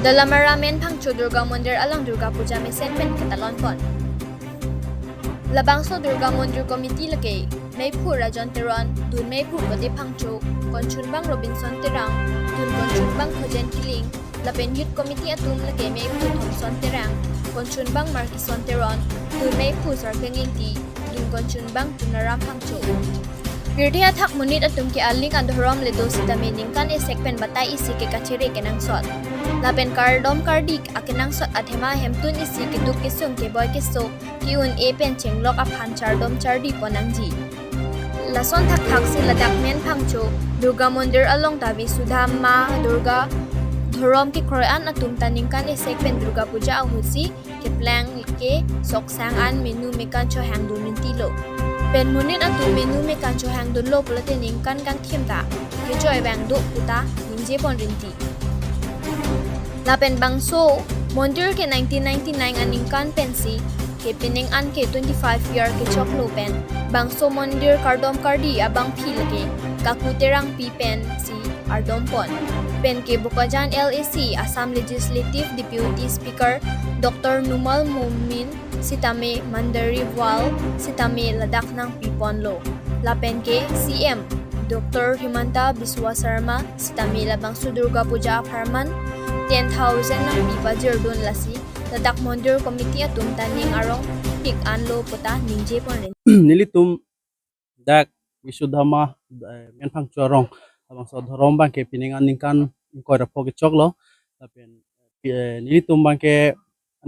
Dolamara men Phangno Durga Mandir along Durga puja mesen pen katalon pon. Labangso Durga Mandir Committee lake Meipu Rajon Teron Dun Meipu Pati Phangno Konchunbang Robinson Terang Dun Konchunbang Khojen Kiling Lapen Youth Committee atum lake Meipu Thomson Terang Konchunbang Markison Teron Dun Meipu Sarkengingti Dun Konchunbang Tunaram Phangno Pirthia thak munit atum ke aling andhorom ledo sitame ningkan esekpen batai isi ke kachere kenang sot lapen kardom kardik akenang sot athema hemtun isi ke duk kesung ke boy keso ki un e pen chenglok a phan chardom chardi ponangji lason thak thak si ladak men Phangno Durga Mandir along tabi sudhamma Durga Thorom ke Korean atum taningkan esekpen Durga puja ahusi ke plang ke soksang an menu mekan cho hang dunin tilo pen munit atu menu me kan cho hang dun lo pulate ning kan kang thim ta ke joy bang do puta ningje pon rinti la pen bangso Mandir ke 1999 aning kan pensi ke pining an ke 25 year ke choklo pen bangso Mandir kardom kardi abang phi lage kakuterang pi pen si ardom pon pen ke bukajan LAC Assam Legislative Deputy Speaker Dr. Numal Mumin Sitame Mandari Wal Sitame Ladak ng Piponlo Lapen ke CM Dr. Himanta Biswa Sarma Sitame Labang Durga Puja Aparman 10,000 ng Pibajir Dun Lasi Ladak Mandir Committee atum taning arong Pik Anlo Puta Ningje Ponin Nilitum dak Visudhama men Phangno rong abang so dhorom bang ke piningan ningkan ko ra phoke choklo lapen nilitum bang ke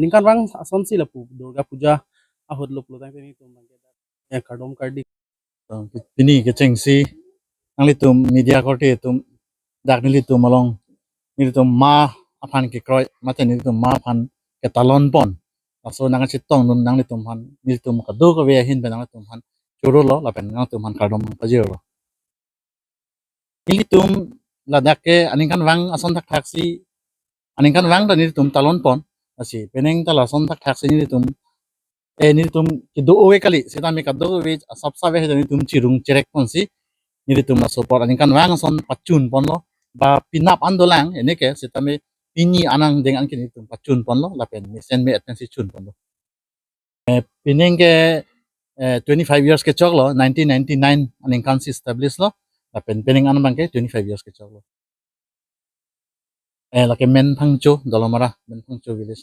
ningkan bang asonsi lapu Durga puja ahod loplo tang nilitum bang ke kardom kardi Pini ke cengsi ang litum media korte tum dak nilitum malong nilitum ma aphan ke kroy mate nilitum ma phan ke talon pon so nang chitong nun nang litum han nilitum ka do ko we hin be nang litum han churo lo lapen nang tum han kardom pajero nilitum ladak ke aningkan wang ason tak taksi aningkan wang da nilitum talon pon asi peneng tala son tak taksi nilitum nilitum ki do we kali sita me ka do we sabsa we nilitum chirung cherek pon si nilitum na support aningkan wang son pachun pon lo ba pinap andolang eneke sita me pini anang dengan ki nilitum pachun pon lo lapen mesen me atensi chun pon lo pineng ke 25 years ke choklo 1999 aningkan si establish lo lapen peneng an bangke 25 years ke choklo lake men Phangno Dolamara men Phangno village